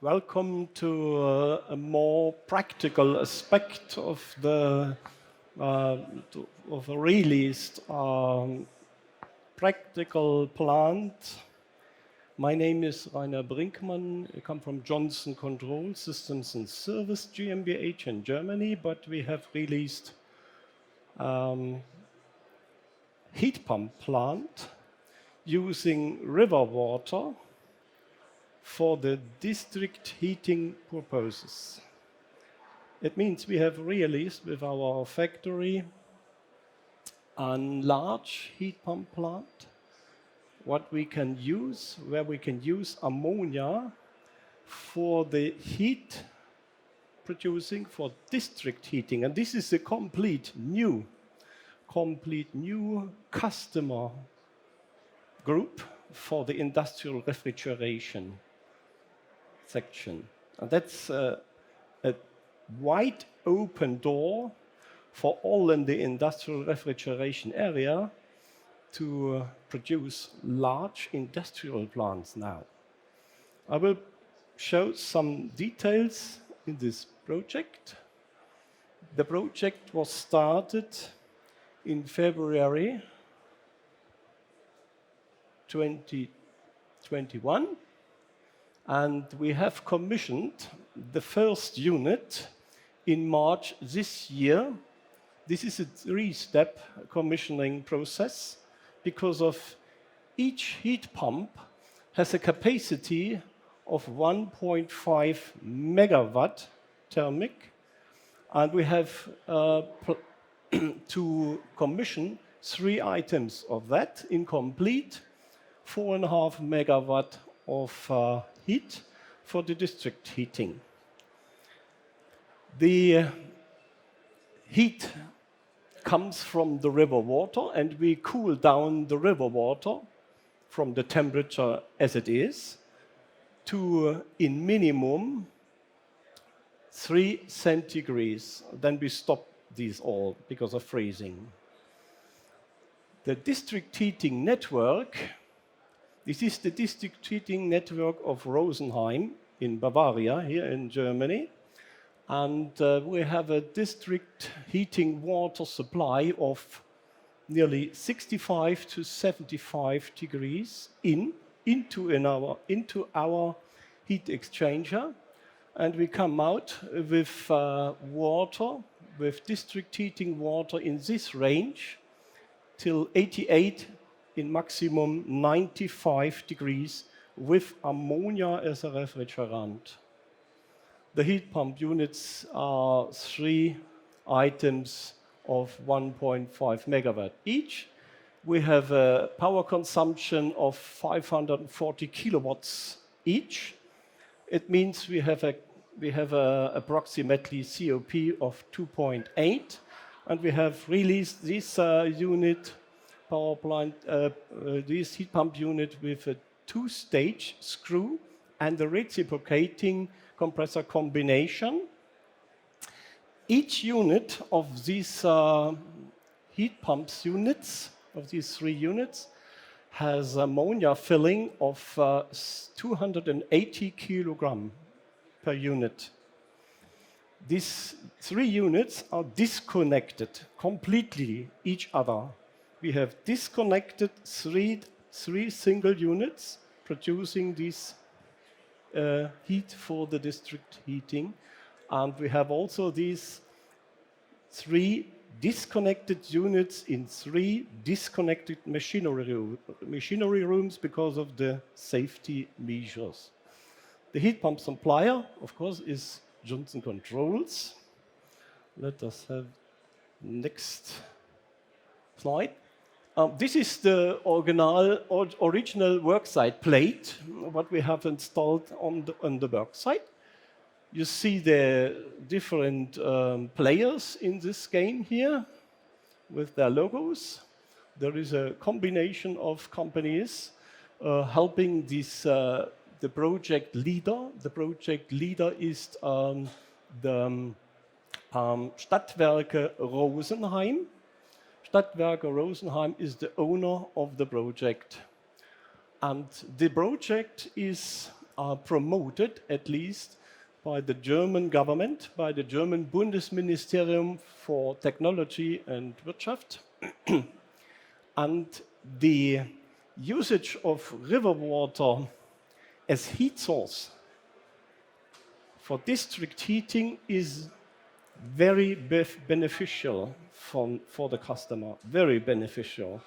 Welcome to a more practical aspect of the of a released practical plant. My name is Rainer Brinkmann. I come from Johnson Control Systems and Service GmbH in Germany, but we have released heat pump plant using river water for the district heating purposes. It means we have released with our factory a large heat pump plant, where we can use ammonia for the heat producing for district heating. And this is a complete new customer group for the industrial refrigeration section. And that's a wide open door for all in the industrial refrigeration area to produce large industrial plants now. I will show some details in this project. The project was started in February 2021, and we have commissioned the first unit in March this year. This is a three-step commissioning process because of each heat pump has a capacity of 1.5 megawatt thermic, and we have to commission 3 items of that in complete 4.5 megawatt of heat for the district heating. The heat comes from the river water, and we cool down the river water from the temperature as it is to in minimum 3 centigrades. Then we stop these all because of freezing. The district heating network, this is the district heating network of Rosenheim in Bavaria, here in Germany. And we have a district heating water supply of nearly 65 to 75 degrees into our heat exchanger. And we come out with water, with district heating water in this range till 88, in maximum 95 degrees, with ammonia as a refrigerant. The heat pump units are 3 items of 1.5 megawatt each. We have a power consumption of 540 kilowatts each. It means we have approximately COP of 2.8, and we have released this power plant, this heat pump unit with a 2-stage screw and a reciprocating compressor combination. Each unit of these heat pumps units, of these 3 units, has ammonia filling of 280 kilogram per unit. These 3 units are disconnected completely each other. We have disconnected 3 single units producing this heat for the district heating. And we have also these 3 disconnected units in 3 disconnected machinery rooms because of the safety measures. The heat pump supplier, of course, is Johnson Controls. Let us have next slide. This is the original worksite plate, what we have installed on the worksite. You see the different players in this game here with their logos. There is a combination of companies helping this, the project leader. The project leader is the Stadtwerke Rosenheim. Stadtwerke Rosenheim is the owner of the project. And the project is are promoted, at least by the German government, by the German Bundesministerium for Technology and Wirtschaft. And the usage of river water as heat source for district heating is very beneficial for the customer, very beneficial.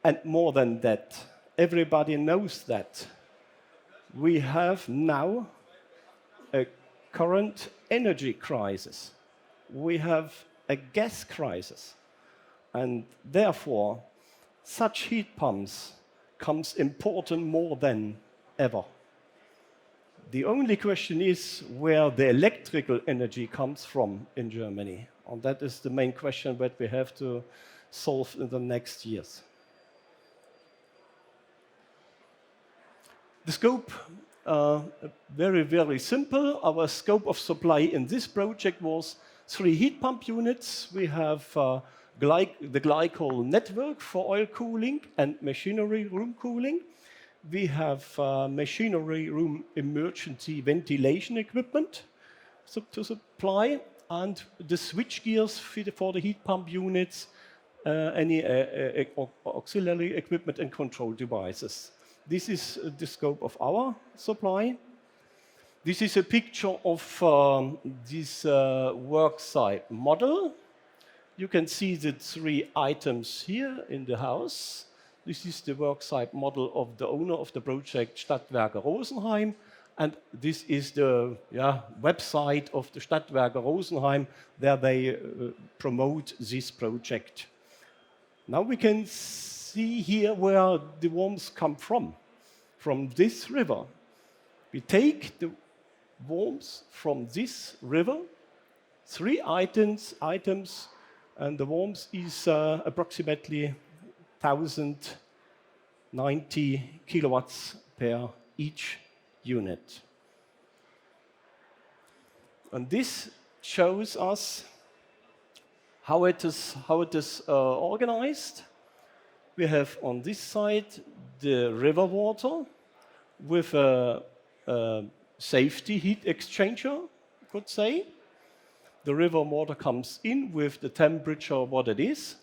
And more than that, everybody knows that we have now a current energy crisis. We have a gas crisis. And therefore, such heat pumps comes important more than ever. The only question is where the electrical energy comes from in Germany. And that is the main question that we have to solve in the next years. The scope, very, very simple. Our scope of supply in this project was 3 heat pump units. We have the glycol network for oil cooling and machinery room cooling. We have machinery room emergency ventilation equipment to supply, and the switch gears for the heat pump units, any auxiliary equipment and control devices. This is the scope of our supply. This is a picture of this worksite model. You can see the 3 items here in the house. This is the worksite model of the owner of the project, Stadtwerke Rosenheim. And this is the website of the Stadtwerke Rosenheim, where they promote this project. Now we can see here where the worms come from this river. We take the worms from this river, 3 items, and the worms is approximately 1090 kilowatts per each unit. And this shows us how it is organized. We have on this side the river water with a safety heat exchanger, you could say. The river water comes in with the temperature what it is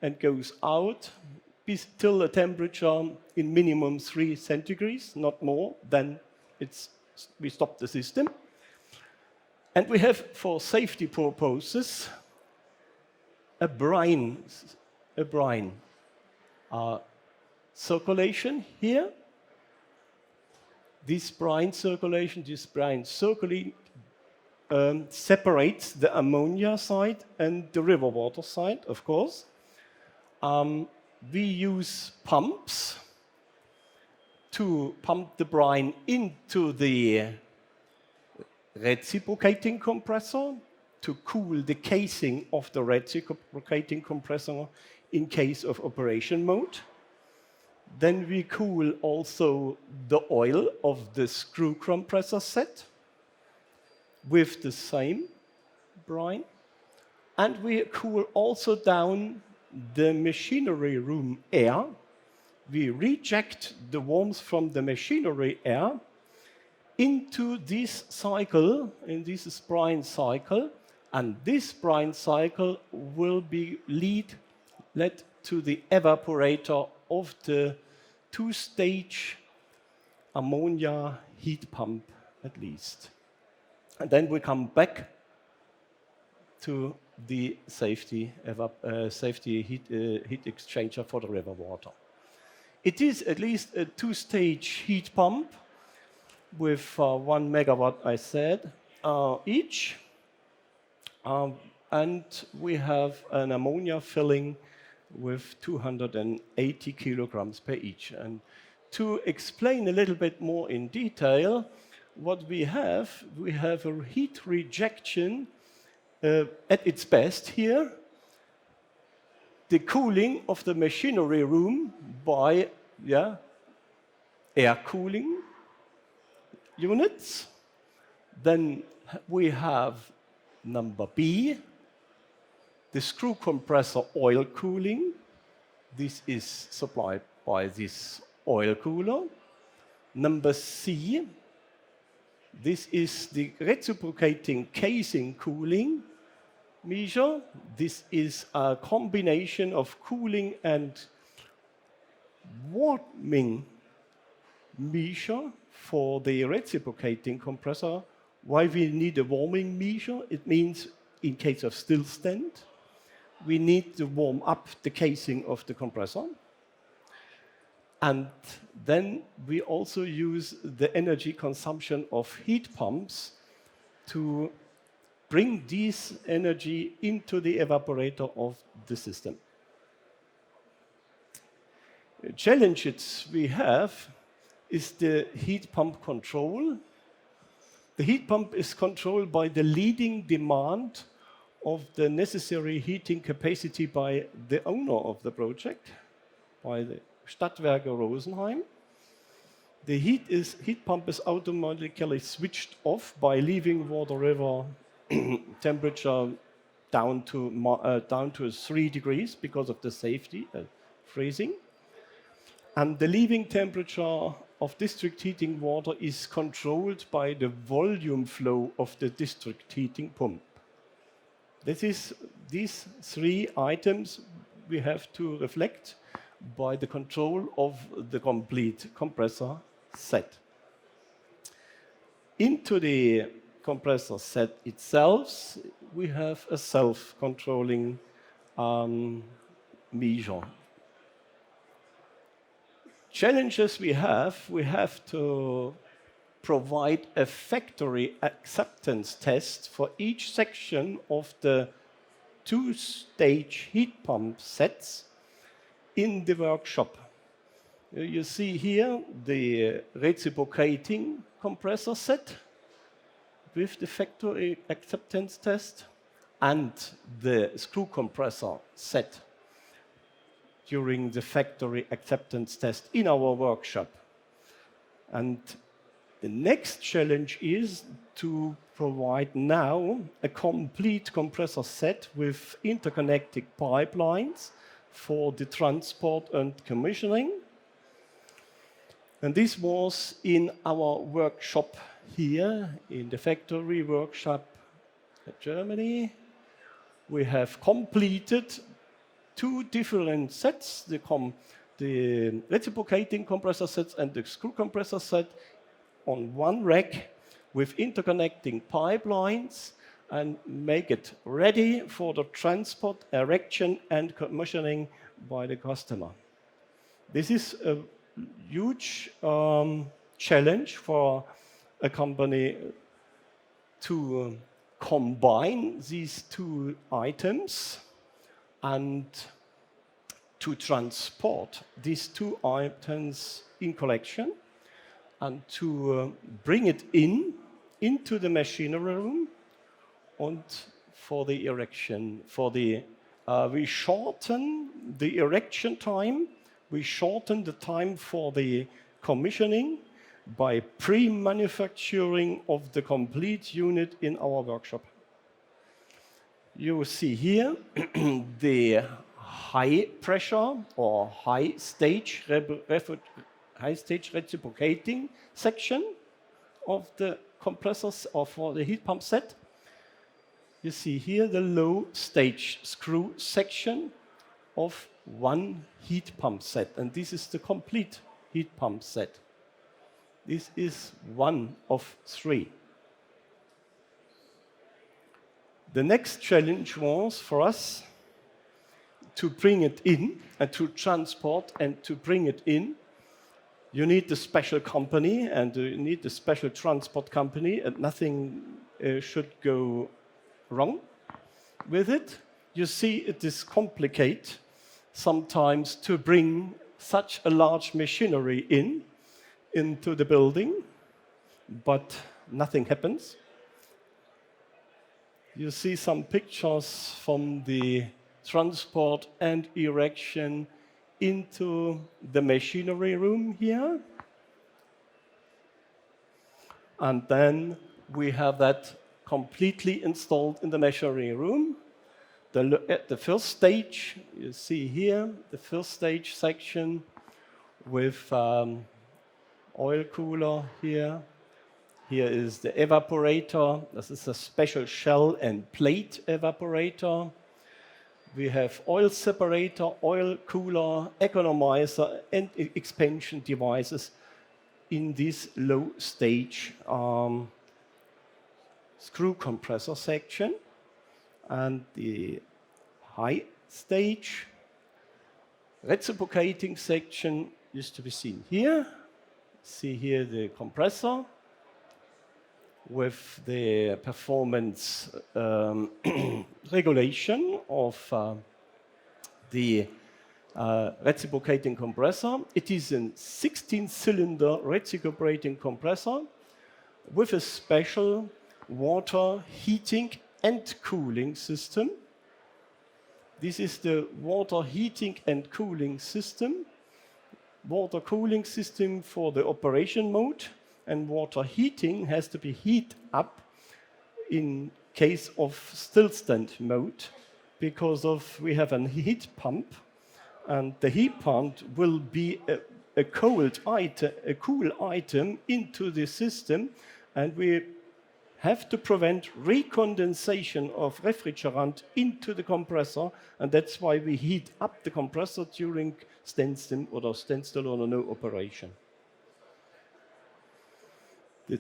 and goes out till a temperature in minimum 3 centigrades, not more, then we stop the system. And we have, for safety purposes, a brine circulation here. This brine circulation separates the ammonia side and the river water side, of course. We use pumps to pump the brine into the reciprocating compressor to cool the casing of the reciprocating compressor in case of operation mode. Then we cool also the oil of the screw compressor set with the same brine. And we cool also down the machinery room air. We reject the warmth from the machinery air into this cycle, in this brine cycle, and this brine cycle will be led to the evaporator of the 2-stage ammonia heat pump, at least. And then we come back to the safety heat exchanger for the river water. It is at least a 2-stage heat pump with 1 megawatt, I said, each. And we have an ammonia filling with 280 kilograms per each. And to explain a little bit more in detail, what we have a heat rejection at its best here, the cooling of the machinery room by air cooling units. Then we have number B, the screw compressor oil cooling. This is supplied by this oil cooler. Number C, this is the reciprocating casing cooling measure. This is a combination of cooling and warming measure for the reciprocating compressor. Why we need a warming measure? It means in case of stillstand, we need to warm up the casing of the compressor. And then we also use the energy consumption of heat pumps to bring this energy into the evaporator of the system. The challenges we have is the heat pump control. The heat pump is controlled by the leading demand of the necessary heating capacity by the owner of the project, by the Stadtwerke Rosenheim. The heat pump is automatically switched off by leaving water river temperature down to 3 degrees because of the safety, freezing. And the leaving temperature of district heating water is controlled by the volume flow of the district heating pump. These 3 items we have to reflect by the control of the complete compressor set. Into the compressor set itself, we have a self-controlling measure. Challenges we have to provide a factory acceptance test for each section of the 2-stage heat pump sets in the workshop. You see here the reciprocating compressor set with the factory acceptance test and the screw compressor set during the factory acceptance test in our workshop. And the next challenge is to provide now a complete compressor set with interconnected pipelines for the transport and commissioning. And this was in our workshop here in the factory workshop in Germany. We have completed 2 different sets, the reciprocating compressor sets and the screw compressor set on one rack with interconnecting pipelines and make it ready for the transport, erection and commissioning by the customer. This is a huge challenge for a company to combine these 2 items and to transport these 2 items in collection and to bring it into the machinery room and for the erection. We shorten the erection time, we shorten the time for the commissioning by pre-manufacturing of the complete unit in our workshop. You see here the high pressure or high stage reciprocating section of the compressors or for the heat pump set. You see here the low stage screw section of one heat pump set, and this is the complete heat pump set. This is 1 of 3. The next challenge was for us to bring it in and to transport and to bring it in. You need a special company and you need a special transport company, and nothing should go wrong with it. You see, it is complicated sometimes to bring such a large machinery into the building, but nothing happens. You see some pictures from the transport and erection into the machinery room here. And then we have that completely installed in the machinery room. At the first stage, you see here, the first stage section with oil cooler here. Here is the evaporator. This is a special shell and plate evaporator. We have oil separator, oil cooler, economizer, and expansion devices in this low stage screw compressor section. And the high stage reciprocating section is to be seen here. See here the compressor with the performance regulation of the reciprocating compressor. It is a 16-cylinder reciprocating compressor with a special water heating and cooling system. This is the water heating and cooling system. Water cooling system for the operation mode, and water heating has to be heat up in case of stillstand mode because of we have a heat pump, and the heat pump will be a cool item into the system, and we have to prevent recondensation of refrigerant into the compressor, and that's why we heat up the compressor during standstill or no operation. The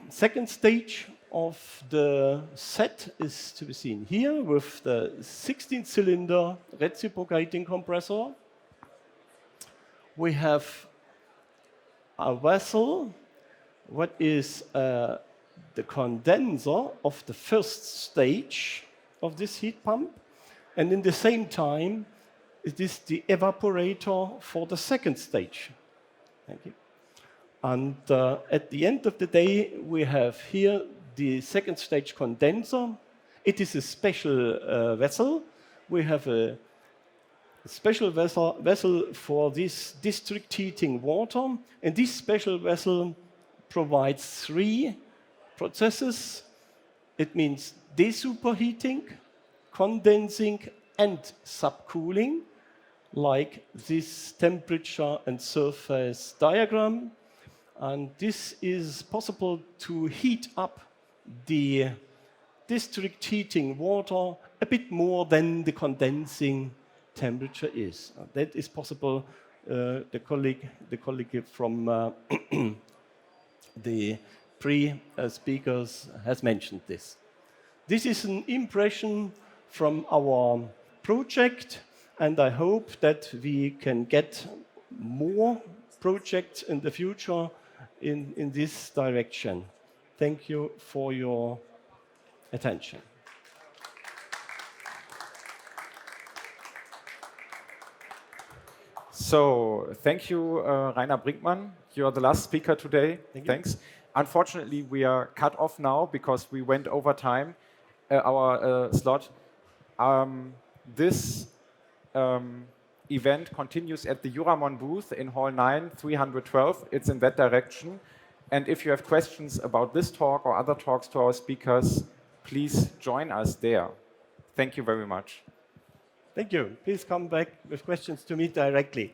second stage of the set is to be seen here with the 16-cylinder reciprocating compressor. We have a vessel, what is the condenser of the first stage of this heat pump, and in the same time, it is the evaporator for the second stage. Thank you. And at the end of the day, we have here the second stage condenser. It is a special vessel. We have a special vessel for this district heating water, and this special vessel provides 3 processes. It means desuperheating, condensing, and subcooling, like this temperature and surface diagram. And this is possible to heat up the district heating water a bit more than the condensing temperature is. That is possible. The colleague from the pre-speakers has mentioned this. This is an impression from our project, and I hope that we can get more projects in the future in this direction. Thank you for your attention. So, thank you, Rainer Brinkmann. You are the last speaker today. Thanks. Unfortunately, we are cut off now because we went over time, our slot. This event continues at the Juramon booth in Hall 9, 312. It's in that direction. And if you have questions about this talk or other talks to our speakers, please join us there. Thank you very much. Thank you. Please come back with questions to me directly.